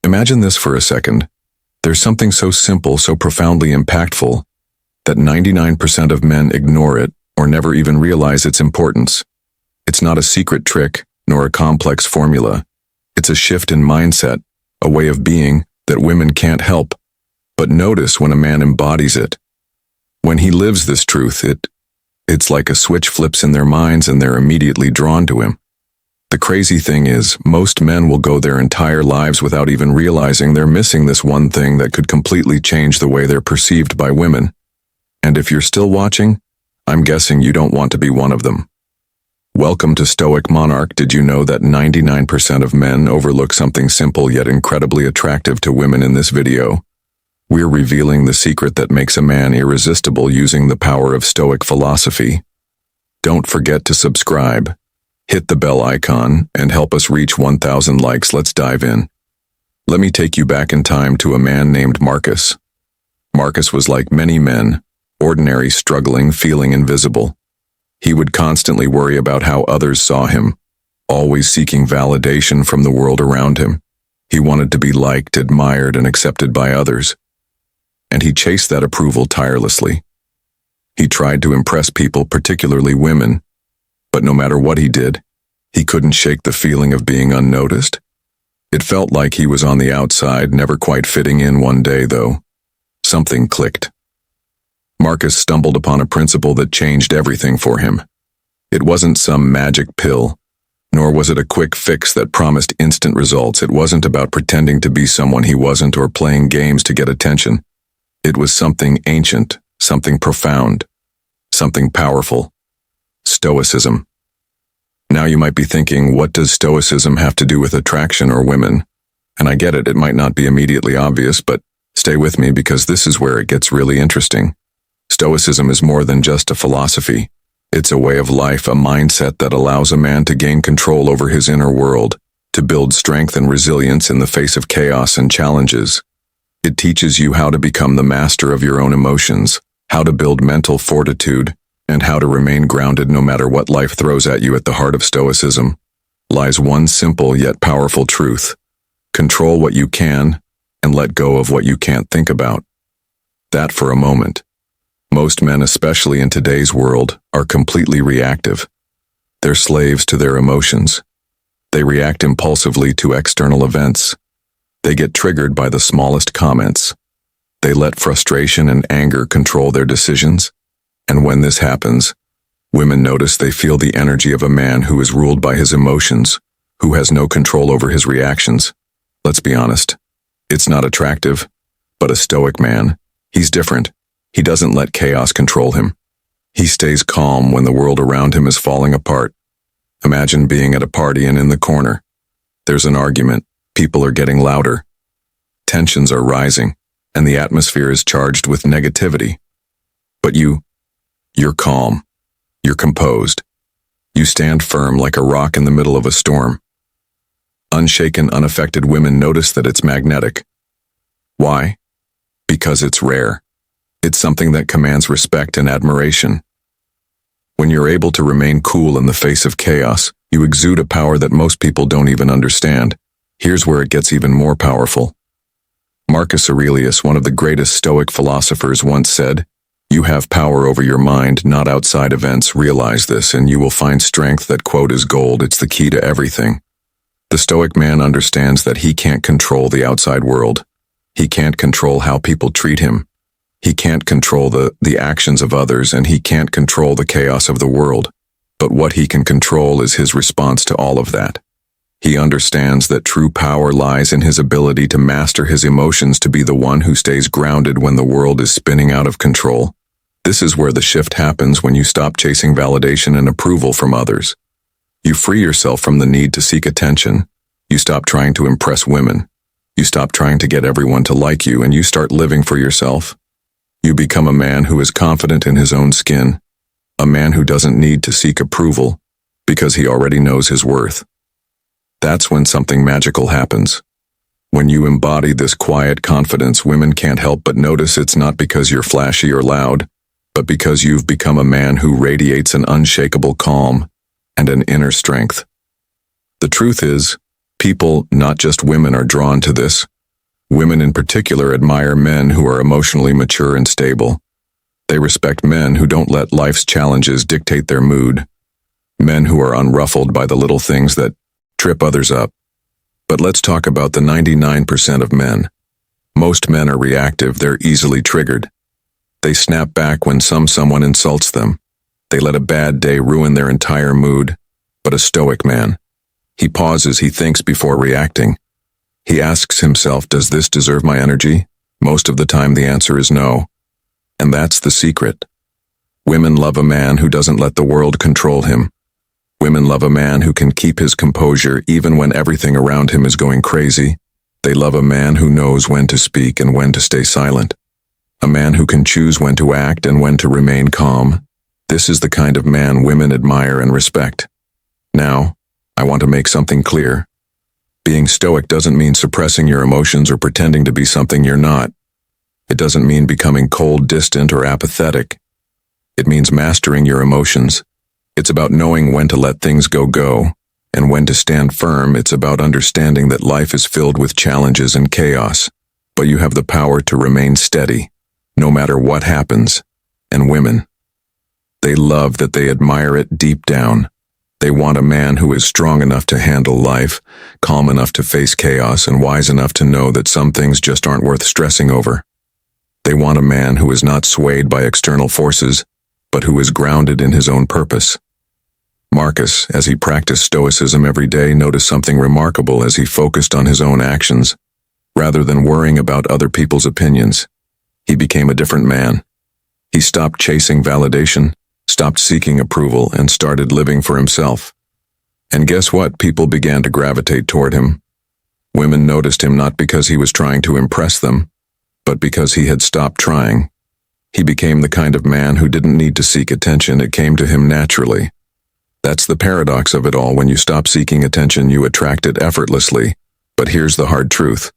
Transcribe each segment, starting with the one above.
Imagine this for a second. There's something so simple, so profoundly impactful, that 99% of men ignore it or never even realize its importance. It's not a secret trick, nor a complex formula. It's a shift in mindset, a way of being that women can't help but notice when a man embodies it. When he lives this truth, it's like a switch flips in their minds and they're immediately drawn to him. The crazy thing is, most men will go their entire lives without even realizing they're missing this one thing that could completely change the way they're perceived by women. And if you're still watching, I'm guessing you don't want to be one of them. Welcome to Stoic Monarch. Did you know that 99% of men overlook something simple yet incredibly attractive to women in this video? We're revealing the secret that makes a man irresistible using the power of Stoic philosophy. Don't forget to subscribe, hit the bell icon, and help us reach 1,000 likes. Let's dive in. Let me take you back in time to a man named Marcus. Marcus was like many men, ordinary, struggling, feeling invisible. He would constantly worry about how others saw him, always seeking validation from the world around him. He wanted to be liked, admired, and accepted by others. And he chased that approval tirelessly. He tried to impress people, particularly women, but no matter what he did, he couldn't shake the feeling of being unnoticed. It felt like he was on the outside, never quite fitting in. One day, though, something clicked. Marcus stumbled upon a principle that changed everything for him. It wasn't some magic pill, nor was it a quick fix that promised instant results. It wasn't about pretending to be someone he wasn't or playing games to get attention. It was something ancient, something profound, something powerful. Stoicism. Now you might be thinking, what does Stoicism have to do with attraction or women? And I get it, it might not be immediately obvious, but stay with me because this is where it gets really interesting. Stoicism is more than just a philosophy. It's a way of life, a mindset that allows a man to gain control over his inner world, to build strength and resilience in the face of chaos and challenges. It teaches you how to become the master of your own emotions, how to build mental fortitude, and how to remain grounded no matter what life throws at you. At the heart of Stoicism lies one simple yet powerful truth: control what you can and let go of what you can't. Think about that for a moment. Most men, especially in today's world, are completely reactive. They're slaves to their emotions. They react impulsively to external events. They get triggered by the smallest comments. They let frustration and anger control their decisions. And when this happens, women notice they feel the energy of a man who is ruled by his emotions, who has no control over his reactions. Let's be honest, it's not attractive, but a Stoic man, he's different. He doesn't let chaos control him. He stays calm when the world around him is falling apart. Imagine being at a party and in the corner. There's an argument. People are getting louder. Tensions are rising, and the atmosphere is charged with negativity. But you're calm. You're composed. You stand firm like a rock in the middle of a storm. Unshaken, unaffected women notice that it's magnetic. Why? Because it's rare. It's something that commands respect and admiration. When you're able to remain cool in the face of chaos, you exude a power that most people don't even understand. Here's where it gets even more powerful. Marcus Aurelius, one of the greatest Stoic philosophers, once said, "You have power over your mind, not outside events. Realize this, and you will find strength. That quote is gold. It's the key to everything." The Stoic man understands that he can't control the outside world. He can't control how people treat him. He can't control the actions of others, and he can't control the chaos of the world. But what he can control is his response to all of that. He understands that true power lies in his ability to master his emotions, to be the one who stays grounded when the world is spinning out of control. This is where the shift happens, when you stop chasing validation and approval from others. You free yourself from the need to seek attention. You stop trying to impress women. You stop trying to get everyone to like you, and you start living for yourself. You become a man who is confident in his own skin, a man who doesn't need to seek approval because he already knows his worth. That's when something magical happens. When you embody this quiet confidence, women can't help but notice. It's not because you're flashy or loud, but because you've become a man who radiates an unshakable calm and an inner strength. The truth is, people, not just women, are drawn to this. Women in particular admire men who are emotionally mature and stable. They respect men who don't let life's challenges dictate their mood. Men who are unruffled by the little things that trip others up. But let's talk about the 99% of men. Most men are reactive, they're easily triggered. They snap back when someone insults them. They let a bad day ruin their entire mood. But a Stoic man, he pauses, he thinks before reacting. He asks himself, does this deserve my energy? Most of the time the answer is no. And that's the secret. Women love a man who doesn't let the world control him. Women love a man who can keep his composure even when everything around him is going crazy. They love a man who knows when to speak and when to stay silent. A man who can choose when to act and when to remain calm. This is the kind of man women admire and respect. Now, I want to make something clear. Being Stoic doesn't mean suppressing your emotions or pretending to be something you're not. It doesn't mean becoming cold, distant, or apathetic. It means mastering your emotions. It's about knowing when to let things go, and when to stand firm. It's about understanding that life is filled with challenges and chaos, but you have the power to remain steady, no matter what happens. And women, they love that, they admire it deep down. They want a man who is strong enough to handle life, calm enough to face chaos, and wise enough to know that some things just aren't worth stressing over. They want a man who is not swayed by external forces, but who is grounded in his own purpose. Marcus, as he practiced Stoicism every day, noticed something remarkable as he focused on his own actions, rather than worrying about other people's opinions. He became a different man. He stopped chasing validation, stopped seeking approval, and started living for himself. And guess what? People began to gravitate toward him. Women noticed him not because he was trying to impress them, but because he had stopped trying. He became the kind of man who didn't need to seek attention, it came to him naturally. That's the paradox of it all. When you stop seeking attention, you attract it effortlessly. But here's the hard truth.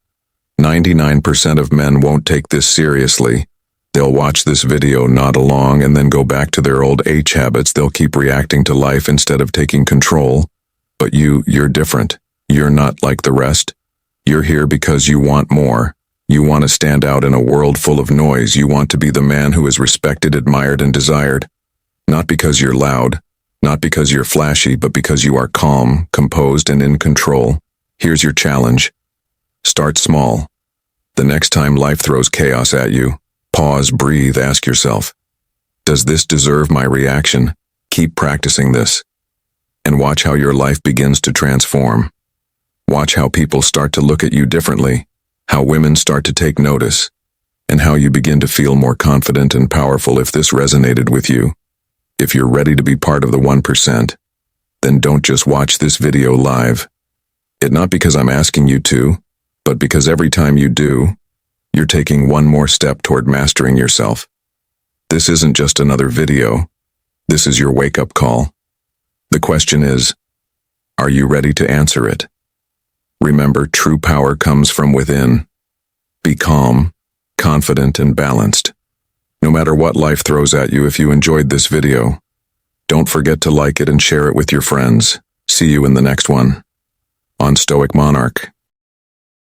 99% of men won't take this seriously. They'll watch this video, nod along, and then go back to their old H habits. They'll keep reacting to life instead of taking control. But you're different. You're not like the rest. You're here because you want more. You want to stand out in a world full of noise. You want to be the man who is respected, admired, and desired. Not because you're loud, not because you're flashy, but because you are calm, composed, and in control. Here's your challenge. Start small. The next time life throws chaos at you, pause, breathe, ask yourself, does this deserve my reaction? Keep practicing this. And watch how your life begins to transform. Watch how people start to look at you differently, how women start to take notice, and how you begin to feel more confident and powerful. If this resonated with you, if you're ready to be part of the 1%, then don't just watch this video live. Not because I'm asking you to, but because every time you do, you're taking one more step toward mastering yourself. This isn't just another video. This is your wake-up call. The question is, are you ready to answer it? Remember, true power comes from within. Be calm, confident, and balanced. No matter what life throws at you. If you enjoyed this video, don't forget to like it and share it with your friends. See you in the next one on Stoic Monarch.